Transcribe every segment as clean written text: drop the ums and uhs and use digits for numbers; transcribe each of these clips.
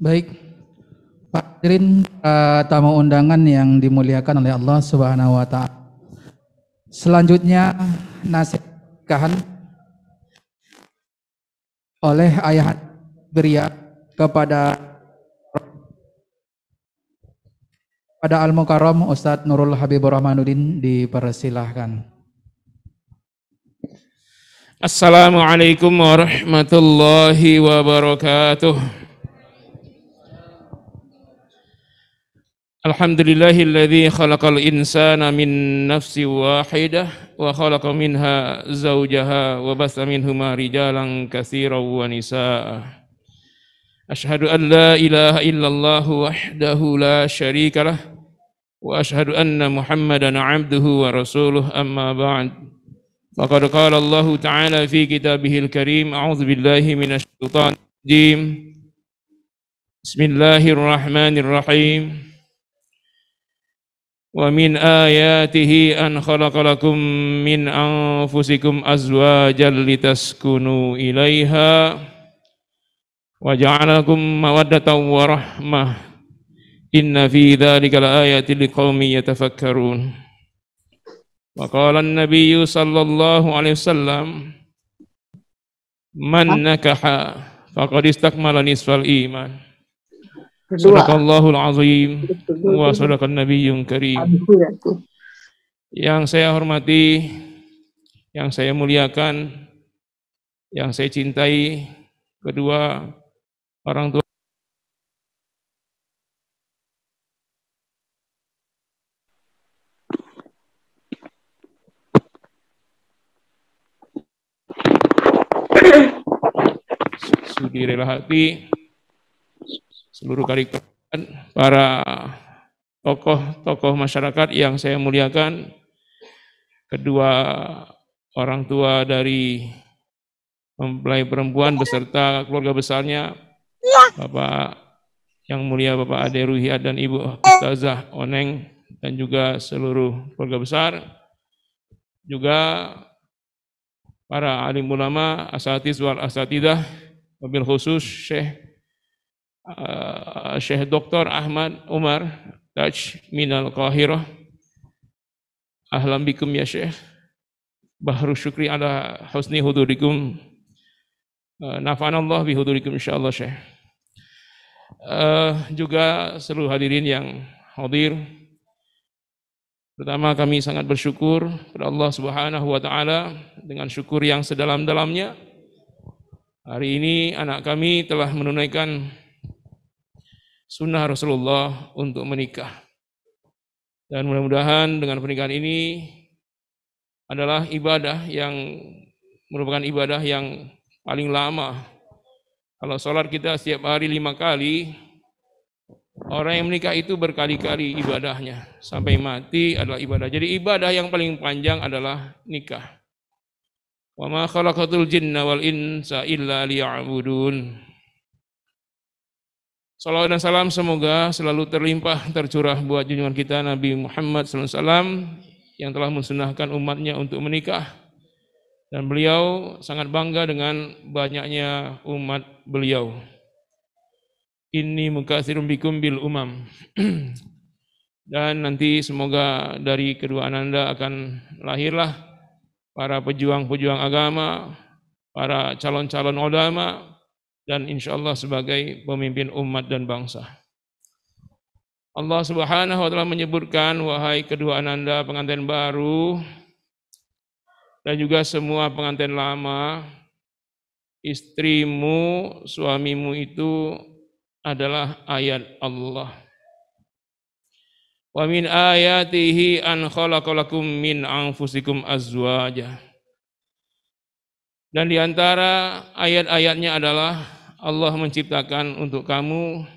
Baik, Pak hadirin tamu undangan yang dimuliakan oleh Allah Subhanahu wa taala. Selanjutnya nasihat pernikahan oleh Ayah Beria kepada Al-Mukarram Ustadz Nurul Habibur Rahmanuddin, dipersilahkan. Assalamualaikum warahmatullahi wabarakatuh. Alhamdulillahilladzi khalaqal insana min nafsin wahidah wa khalaqa minha zawjaha wa bassa minhuma rijalan katsiran wa nisaa. Asyhadu an la ilaha illallah wahdahu la syarikalah wa asyhadu anna Muhammadan 'abduhu wa rasuluh, amma ba'd. Faqad qala Allah Ta'ala fi kitabihil karim, a'udzu billahi minasy syaithanir rajim. Bismillahirrahmanirrahim. Wa min ayatihi an khalaqa lakum min anfusikum azwajan litaskunu ilaiha wa ja'alakum mawaddatan wa rahmah. Inna fi dzalika laayatin liqaumin yatafakkarun. Wa qala an-nabiyyu sallallahu alaihi wasallam, man nakaha faqad istakmala nisfal iman. Sadaqallahul azim wa sadaqan nabiyyun karim. Yang saya hormati, yang saya muliakan, yang saya cintai, kedua orang tua sudi rela hati, seluruh karikatur, para tokoh-tokoh masyarakat yang saya muliakan, kedua orang tua dari mempelai perempuan beserta keluarga besarnya, Bapak yang mulia Bapak Ade Ruhiat dan Ibu Ustazah Oneng, dan juga seluruh keluarga besar, juga para alim ulama, asatiz wal asatidah, wabil khusus Syekh Dr. Ahmad Umar Taj minal Qahirah. Ahlan bikum ya Syekh, bahru syukri ala husni hudurikum, nafa'anallah bihudurikum insyaallah Syekh. Juga seluruh hadirin yang hadir, pertama kami sangat bersyukur kepada Allah Subhanahu wa taala dengan syukur yang sedalam-dalamnya. Hari ini anak kami telah menunaikan sunnah Rasulullah untuk menikah. Dan mudah-mudahan dengan pernikahan ini adalah ibadah yang merupakan ibadah yang paling lama. Kalau sholat kita setiap hari 5 kali, orang yang menikah itu berkali-kali ibadahnya. Sampai mati adalah ibadah. Jadi ibadah yang paling panjang adalah nikah. Wa ma khalaqatul jinna wal insa illa liya'budun. Salawat dan salam semoga selalu terlimpah tercurah buat junjungan kita Nabi Muhammad SAW yang telah mensunahkan umatnya untuk menikah, dan beliau sangat bangga dengan banyaknya umat beliau. Inni mukatsirun bikum bil umam. Dan nanti semoga dari kedua ananda akan lahirlah para pejuang-pejuang agama, para calon-calon ulama, dan insyaallah sebagai pemimpin umat dan bangsa. Allah Subhanahu wa taala menyebutkan, wahai kedua ananda pengantin baru dan juga semua pengantin lama, istrimu, suamimu itu adalah ayat Allah. Wa min ayatihi an khalaqalakum min anfusikum azwaja. Dan di antara ayat-ayatnya adalah Allah menciptakan untuk kamu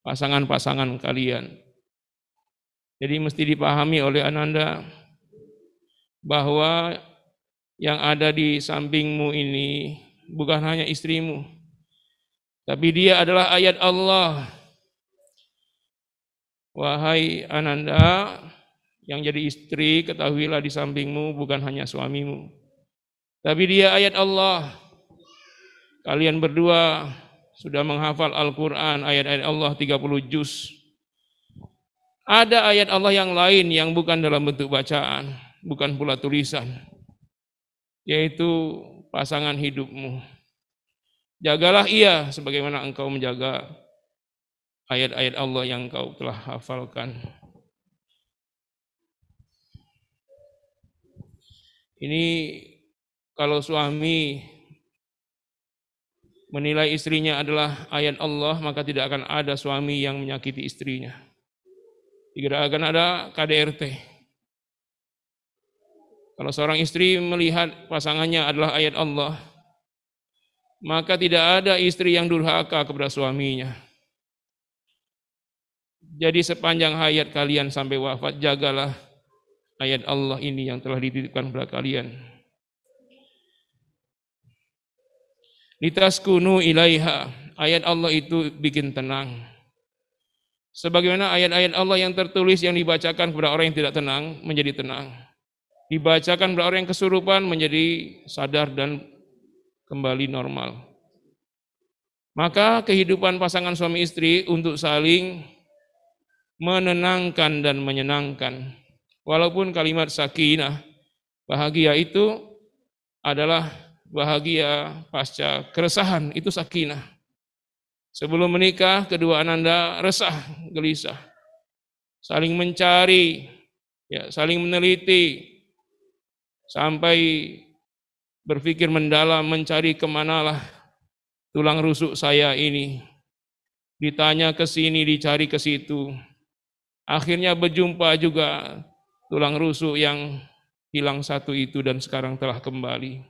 pasangan-pasangan kalian. Jadi mesti dipahami oleh ananda bahwa yang ada di sampingmu ini bukan hanya istrimu, tapi dia adalah ayat Allah. Wahai ananda yang jadi istri, ketahuilah di sampingmu bukan hanya suamimu, tapi dia ayat Allah. Kalian berdua sudah menghafal Al-Quran, ayat-ayat Allah 30 juz. Ada ayat Allah yang lain yang bukan dalam bentuk bacaan, bukan pula tulisan, yaitu pasangan hidupmu. Jagalah ia sebagaimana engkau menjaga ayat-ayat Allah yang engkau telah hafalkan. Ini kalau suami menilai istrinya adalah ayat Allah, maka tidak akan ada suami yang menyakiti istrinya. Tidak akan ada KDRT. Kalau seorang istri melihat pasangannya adalah ayat Allah, maka tidak ada istri yang durhaka kepada suaminya. Jadi sepanjang hayat kalian sampai wafat, jagalah ayat Allah ini yang telah dititipkan kepada kalian. Litaskunu ilaiha, ayat Allah itu bikin tenang. Sebagaimana ayat-ayat Allah yang tertulis yang dibacakan kepada orang yang tidak tenang menjadi tenang. Dibacakan kepada orang yang kesurupan menjadi sadar dan kembali normal. Maka kehidupan pasangan suami istri untuk saling menenangkan dan menyenangkan. Walaupun kalimat sakinah, bahagia itu adalah bahagia pasca keresahan, itu sakinah. Sebelum menikah, kedua ananda resah, gelisah, saling mencari, saling meneliti, sampai berpikir mendalam, mencari kemanalah tulang rusuk saya ini. Ditanya ke sini, dicari ke situ. Akhirnya berjumpa juga tulang rusuk yang hilang satu itu dan sekarang telah kembali.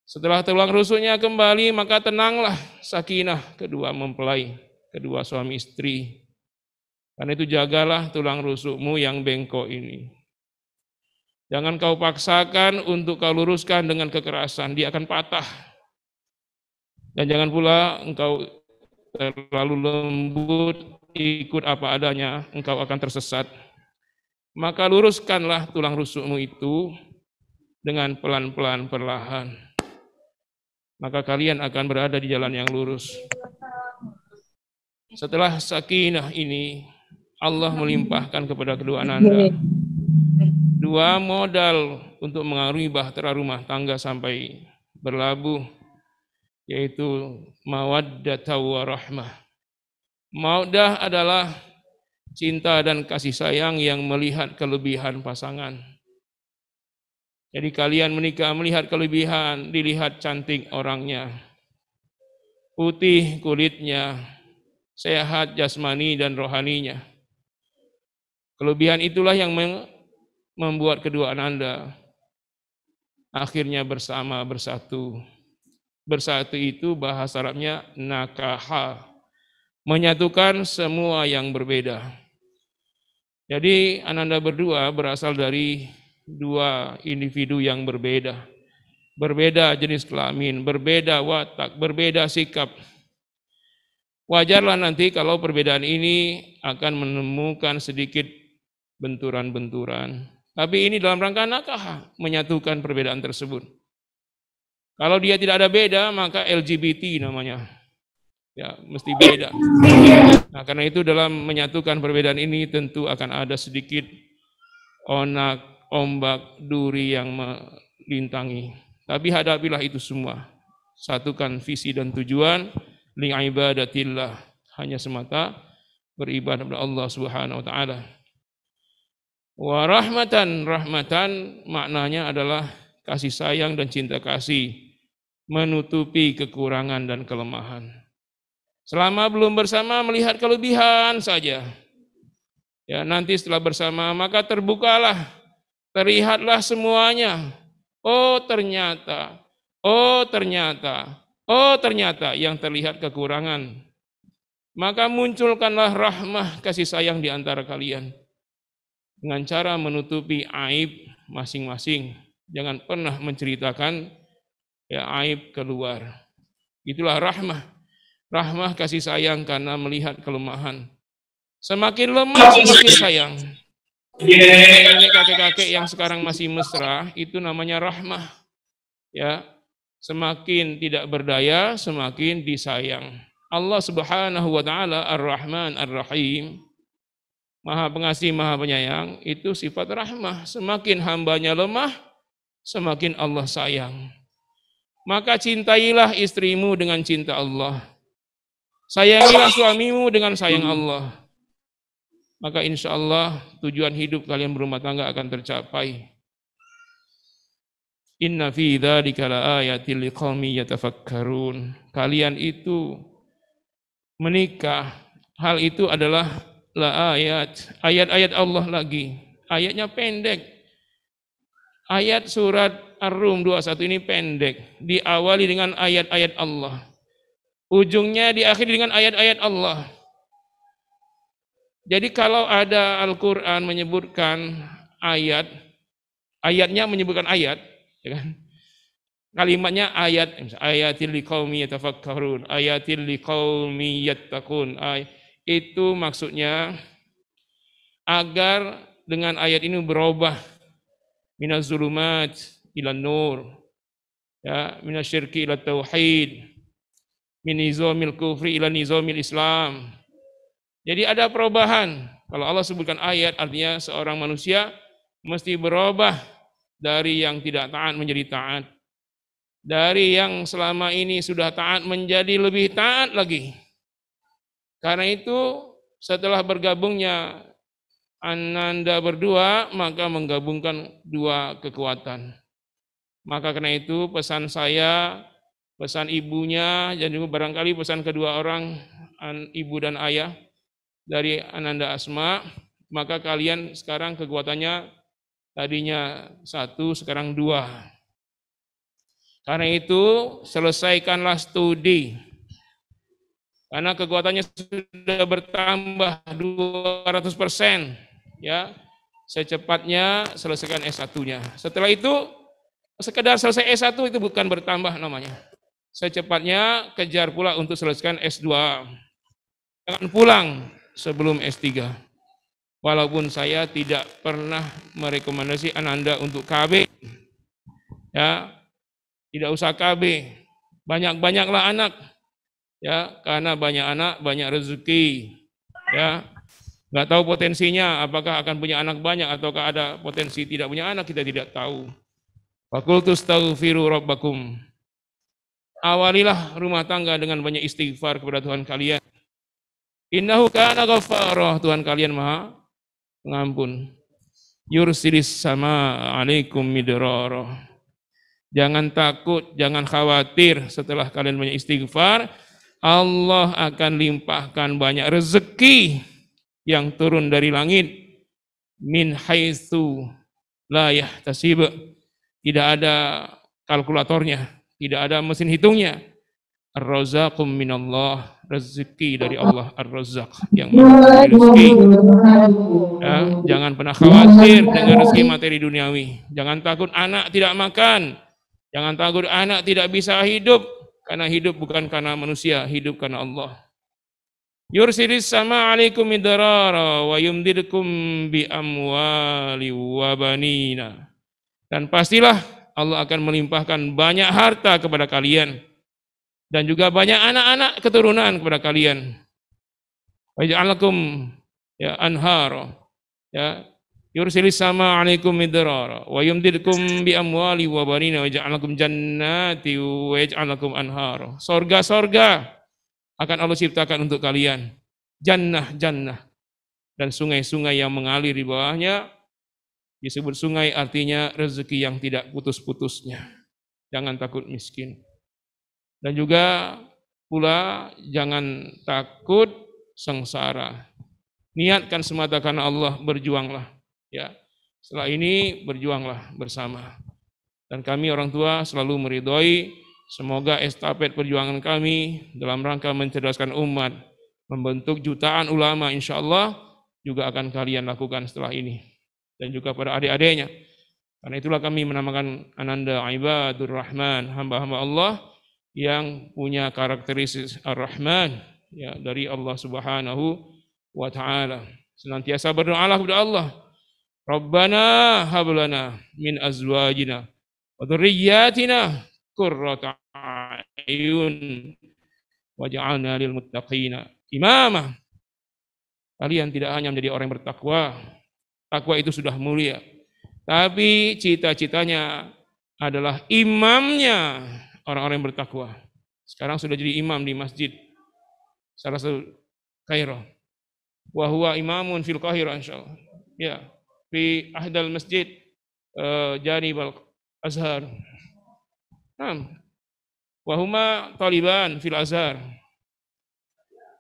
Setelah tulang rusuknya kembali, maka tenanglah sakinah kedua mempelai, kedua suami istri. Karena itu jagalah tulang rusukmu yang bengkok ini. Jangan kau paksakan untuk kau luruskan dengan kekerasan, dia akan patah. Dan jangan pula engkau terlalu lembut, ikut apa adanya, engkau akan tersesat. Maka luruskanlah tulang rusukmu itu dengan pelan-pelan perlahan. Maka kalian akan berada di jalan yang lurus. Setelah sakinah ini, Allah melimpahkan kepada kedua ananda dua modal untuk mengaruhi bahtera rumah tangga sampai berlabuh, yaitu mawaddah wa rahmah. Mawaddah adalah cinta dan kasih sayang yang melihat kelebihan pasangan. Jadi kalian menikah melihat kelebihan, dilihat cantik orangnya, putih kulitnya, sehat jasmani dan rohaninya. Kelebihan itulah yang membuat kedua ananda akhirnya bersama bersatu. Bersatu itu bahasa Arabnya nakaha, menyatukan semua yang berbeda. Jadi ananda berdua berasal dari dua individu yang berbeda. Berbeda jenis kelamin, berbeda watak, berbeda sikap. Wajarlah nanti kalau perbedaan ini akan menemukan sedikit benturan-benturan. Tapi ini dalam rangka nakah menyatukan perbedaan tersebut. Kalau dia tidak ada beda, maka LGBT namanya. Ya, mesti beda. Nah, karena itu dalam menyatukan perbedaan ini tentu akan ada sedikit onak, ombak, duri yang melintangi. Tapi hadapilah itu semua. Satukan visi dan tujuan li'ibadatillah, hanya semata beribadah kepada Allah Subhanahu wa taala. Wa rahmatan, rahmatan maknanya adalah kasih sayang dan cinta kasih, menutupi kekurangan dan kelemahan. Selama belum bersama melihat kelebihan saja. Ya, nanti setelah bersama maka terbukalah, terlihatlah semuanya. Oh ternyata yang terlihat kekurangan. Maka munculkanlah rahmah kasih sayang di antara kalian. Dengan cara menutupi aib masing-masing. Jangan pernah menceritakan aib keluar. Itulah rahmah. Rahmah kasih sayang karena melihat kelemahan. Semakin lemah semakin sayang. Nenek kakek-kakek yang sekarang masih mesra itu namanya rahmah. Ya, semakin tidak berdaya, semakin disayang. Allah Subhanahu wa taala Ar-Rahman Ar-Rahim, Maha Pengasih, Maha Penyayang, itu sifat rahmah. Semakin hambanya lemah, semakin Allah sayang. Maka cintailah istrimu dengan cinta Allah. Sayangilah suamimu dengan sayang Allah. Maka insya Allah tujuan hidup kalian berumah tangga akan tercapai. Inna fi dzalika laayatil liqaumin yatafakkarun. Kalian itu menikah, hal itu adalah ayat-ayat Allah lagi. Ayatnya pendek. Ayat surat Ar-Rum 21 ini pendek. Diawali dengan ayat-ayat Allah. Ujungnya diakhiri dengan ayat-ayat Allah. Jadi kalau ada Al-Quran menyebutkan ayatnya menyebutkan ayat, ya kan? Kalimatnya ayatil liqaumi yatafakkarun, ayatil liqaumi yattaqun. Itu maksudnya agar dengan ayat ini berubah minaz zulumat ila nur, ya, minasyirki ila tauhid, min nizamil kufri ila nizamil Islam. Jadi ada perubahan. Kalau Allah sebutkan ayat, artinya seorang manusia mesti berubah dari yang tidak taat menjadi taat. Dari yang selama ini sudah taat menjadi lebih taat lagi. Karena itu setelah bergabungnya Ananda berdua, maka menggabungkan dua kekuatan. Maka karena itu pesan saya, pesan ibunya, dan juga barangkali pesan kedua orang, ibu dan ayah dari Ananda Asma, maka kalian sekarang kekuatannya tadinya 1, sekarang 2. Karena itu selesaikanlah studi. Karena kekuatannya sudah bertambah 200%, ya. Secepatnya selesaikan S1-nya. Setelah itu sekedar selesai S1 itu bukan bertambah namanya. Secepatnya kejar pula untuk selesaikan S2. Jangan pulang sebelum S3. Walaupun saya tidak pernah merekomendasi Ananda untuk KB. Ya, tidak usah KB. Banyak-banyaklah anak. Ya, karena banyak anak, banyak rezeki. Ya. Enggak tahu potensinya apakah akan punya anak banyak ataukah ada potensi tidak punya anak, kita tidak tahu. Faqultu astaghfiru rabbakum. Awalilah rumah tangga dengan banyak istighfar kepada Tuhan kalian. Innahu kana ghaffara, Tuhan kalian Maha Pengampun. Yursilis sama alaikum midrara. Jangan takut, jangan khawatir, setelah kalian banyak istighfar, Allah akan limpahkan banyak rezeki yang turun dari langit. Min haitsu la yahtasib. Tidak ada kalkulatornya, tidak ada mesin hitungnya. Ar-Razzaqum minallah, rezeki dari Allah Ar-Razzaq yang memberi rezeki. Ya, jangan pernah khawatir dengan rezeki materi duniawi. Jangan takut anak tidak makan. Jangan takut anak tidak bisa hidup, karena hidup bukan karena manusia, hidup karena Allah. Yursilis sama alaikum midrara wa yumdidkum bi amwali wa banina. Dan pastilah Allah akan melimpahkan banyak harta kepada kalian dan juga banyak anak-anak keturunan kepada kalian. Wa ja'alakum ya anhara, ya. Yursilis sama alaikum midrara wa yumdidkum bi amwali wa banina wa ja'alakum jannati wa yaj'alakum anhara. Sorga-sorga akan Allah ciptakan untuk kalian. Jannah-jannah dan sungai-sungai yang mengalir di bawahnya. Disebut sungai artinya rezeki yang tidak putus-putusnya. Jangan takut miskin. Dan juga pula jangan takut sengsara. Niatkan semata karena Allah, berjuanglah. Ya, setelah ini berjuanglah bersama. Dan kami orang tua selalu meridhoi semoga estafet perjuangan kami dalam rangka mencerdaskan umat, membentuk jutaan ulama insyaallah juga akan kalian lakukan setelah ini. Dan juga pada adik-adiknya. Karena itulah kami menamakan Ananda Ibadur Rahman, hamba-hamba Allah yang punya karakteristik Ar-Rahman, ya, dari Allah Subhanahu wa taala. Senantiasa berdoalah kepada Allah. Rabbana hab lana min azwajina wa dzurriyyatina qurrata a'yun waj'alna lil muttaqina imama. Kalian tidak hanya menjadi orang yang bertakwa, takwa itu sudah mulia, tapi cita-citanya adalah imamnya orang-orang yang bertakwa. Sekarang sudah jadi imam di masjid salah satu Kairo. Wa huwa imamun fil Qahirah insyaallah. Ya, fi ahdal masjid janib al-Azhar. Naam. Wa huma taliban fil Azhar.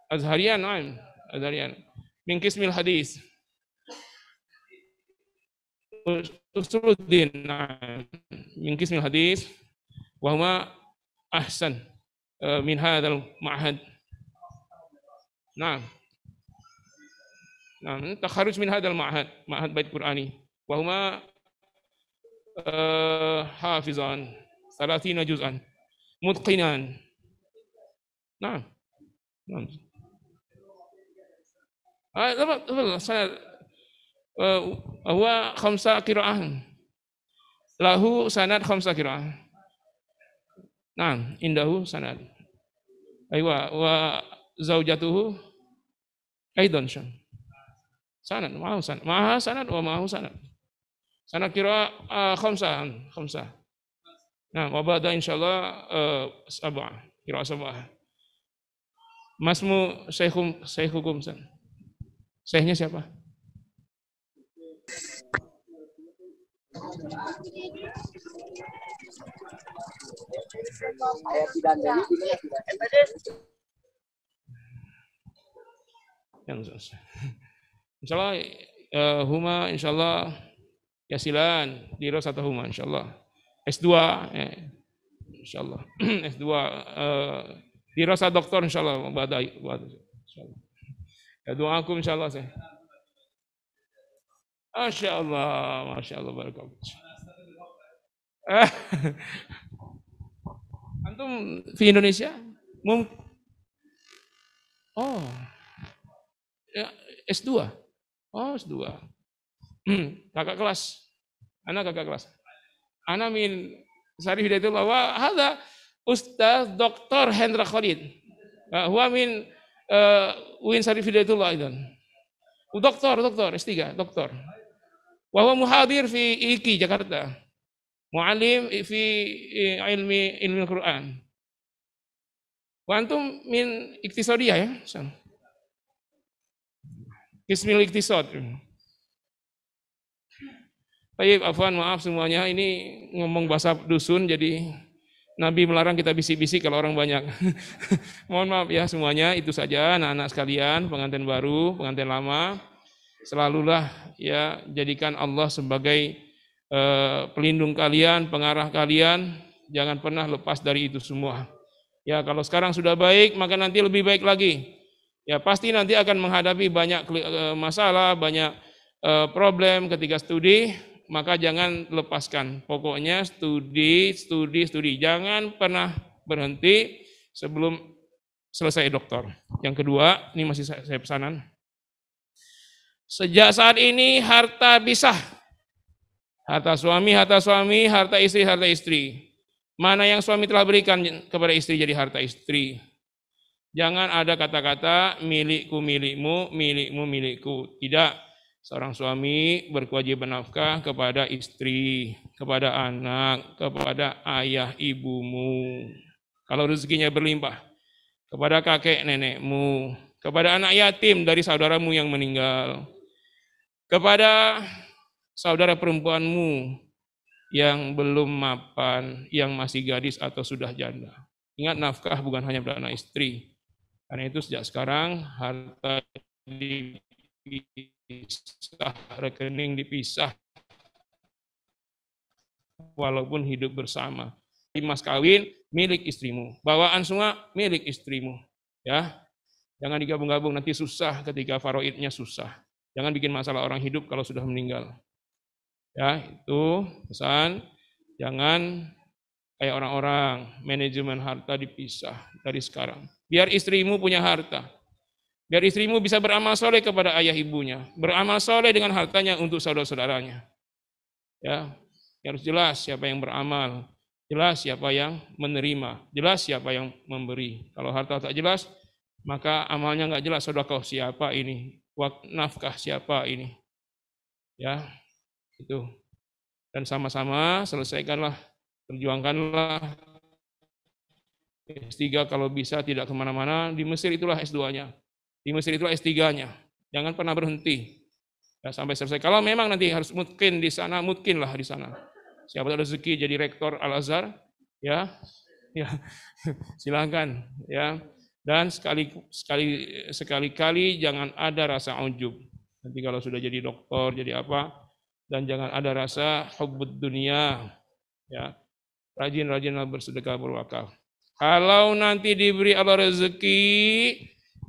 Azharian, naam, Azharian. Min qismil hadis. Usuluddin, naam. Min qismil hadis. Wa huma ahsan min hadzal ma'had. Naam. Nah, takharuj min hadzal ma'had bait Qur'ani. Wa huma hafizan 30 juz'an mutqinan. Nah. Sanad huwa khamsa qira'ah. Lahu sanad khamsa qira'ah. Nah, indahu sanad. Aywa wa zaujatuhu aidan sanad ma'ahu sanad wa ma'ahu sanad. Sanad qira'ah khamsa. Nah, wa ba'da insyaallah sab'ah, qira'ah sab'ah. Masmu Syekhukum san. Syekhnya siapa? Insyaallah huma insyaallah yasilan dirasatuhuma insyaallah. S2 insyaallah. S2 dirasa doktor insyaallah ba'da insyaallah. Ya doakum insyaallah saya. Masya Allah barakallahu. Antum di Indonesia? Oh. Ya, S2. Oh, S2. Kakak kelas. Anak kakak kelas. Ana min Sarif Hidayatullah wa hadza Ustaz Dr. Hendra Khalid. Huwa min Uin Sarif Hidayatullah idan. Doktor S3, doktor. Wa huwa muhadir fi IKI Jakarta. Muallim fi ilmi Al-Qur'an. Wa antum min iktisadiyah ya? Qismil iktisad. Baik, afwan, maaf semuanya, ini ngomong bahasa dusun, jadi Nabi melarang kita bisik-bisik kalau orang banyak. Mohon maaf ya semuanya, itu saja anak-anak sekalian, pengantin baru, pengantin lama, selalulah ya jadikan Allah sebagai pelindung kalian, pengarah kalian, jangan pernah lepas dari itu semua. Ya kalau sekarang sudah baik, maka nanti lebih baik lagi. Ya pasti nanti akan menghadapi banyak masalah, banyak problem ketika studi, maka jangan lepaskan. Pokoknya studi. Jangan pernah berhenti sebelum selesai doktor. Yang kedua, ini masih saya pesanan. Sejak saat ini harta pisah. Harta suami, harta istri. Mana yang suami telah berikan kepada istri jadi harta istri. Jangan ada kata-kata milikku milikmu, milikmu milikku. Tidak. Seorang suami berkewajiban nafkah kepada istri, kepada anak, kepada ayah ibumu. Kalau rezekinya berlimpah, kepada kakek nenekmu, kepada anak yatim dari saudaramu yang meninggal, kepada saudara perempuanmu yang belum mapan, yang masih gadis atau sudah janda. Ingat nafkah bukan hanya pada anak istri. Karena itu sejak sekarang harta dipisah, rekening dipisah, walaupun hidup bersama. Mas kawin milik istrimu, bawaan semua milik istrimu. Ya, jangan digabung-gabung nanti susah ketika faraidnya susah. Jangan bikin masalah orang hidup kalau sudah meninggal. Ya, itu pesan. Jangan kayak orang-orang manajemen harta dipisah dari sekarang. Biar istrimu punya harta. Biar istrimu bisa beramal soleh kepada ayah ibunya. Beramal soleh dengan hartanya untuk saudara-saudaranya. Ya, harus jelas siapa yang beramal. jelas siapa yang menerima, jelas siapa yang memberi. Kalau harta tak jelas, maka amalnya nggak jelas. Sedekah siapa ini, nafkah siapa ini, ya itu. Dan sama-sama selesaikanlah, perjuangkanlah S3 kalau bisa tidak kemana-mana. Di Mesir itulah S2-nya, di Mesir itulah S3-nya. Jangan pernah berhenti ya, sampai selesai. Kalau memang nanti harus mungkin di sana, mungkinlah di sana. Siapa tahu rezeki jadi rektor Al-Azhar, ya, ya silakan, ya. Dan sekali-kali jangan ada rasa ujub. Nanti kalau sudah jadi doktor, jadi apa, dan jangan ada rasa hubbud dunia, ya. Rajin-rajinlah bersedekah berwakaf. Kalau nanti diberi Allah rezeki,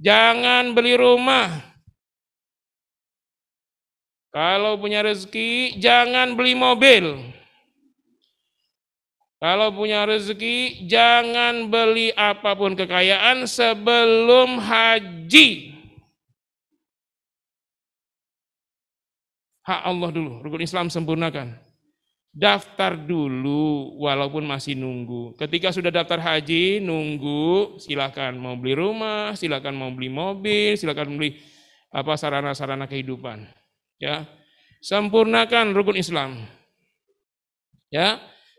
jangan beli rumah. Kalau punya rezeki, jangan beli mobil. Kalau punya rezeki, jangan beli apapun kekayaan sebelum haji. Hak Allah dulu, rukun Islam sempurnakan. Daftar dulu walaupun masih nunggu. Ketika sudah daftar haji, nunggu, silakan mau beli rumah, silakan mau beli mobil, silakan beli apa sarana-sarana kehidupan. Ya. Sempurnakan rukun Islam. Ya.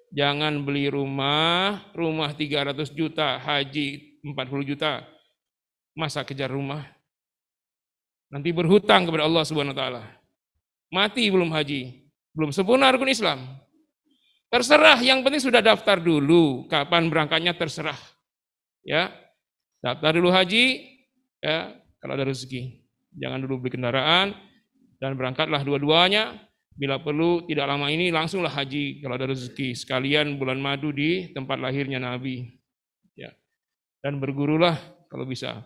Jangan beli rumah 300 juta, haji 40 juta. Masa kejar rumah? Nanti berhutang kepada Allah Subhanahu wa taala. Mati belum haji, belum sempurna rukun Islam. Terserah, yang penting sudah daftar dulu, kapan berangkatnya terserah. Ya. Daftar dulu haji, ya, kalau ada rezeki. Jangan dulu beli kendaraan dan berangkatlah dua-duanya. Bila perlu tidak lama ini langsunglah haji kalau ada rezeki, sekalian bulan madu di tempat lahirnya Nabi. Ya. Dan bergurulah kalau bisa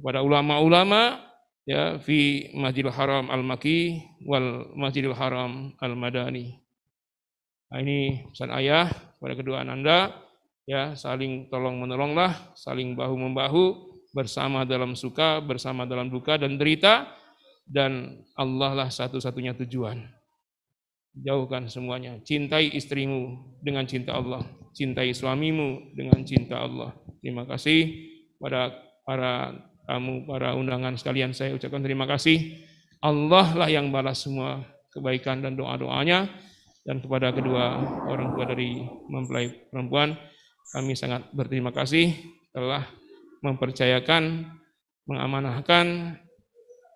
kepada ulama-ulama, ya, fi Masjidil Haram Al-Makki wal Masjidil Haram Al-Madani. Nah, ini pesan ayah kepada kedua Anda, ya, saling tolong menolonglah, saling bahu membahu, bersama dalam suka, bersama dalam duka dan derita, dan Allah lah satu-satunya tujuan. Jauhkan semuanya. Cintai istrimu dengan cinta Allah. Cintai suamimu dengan cinta Allah. Terima kasih pada para tamu, para undangan sekalian. Saya ucapkan terima kasih. Allah lah yang balas semua kebaikan dan doa-doanya. Dan kepada kedua orang tua dari mempelai perempuan, kami sangat berterima kasih telah mempercayakan, mengamanahkan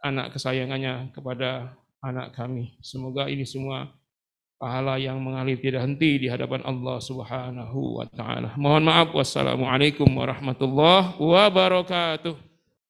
anak kesayangannya kepada anak kami. Semoga ini semua pahala yang mengalir tidak henti di hadapan Allah Subhanahu wa taala. Mohon maaf. Wassalamualaikum warahmatullahi wabarakatuh.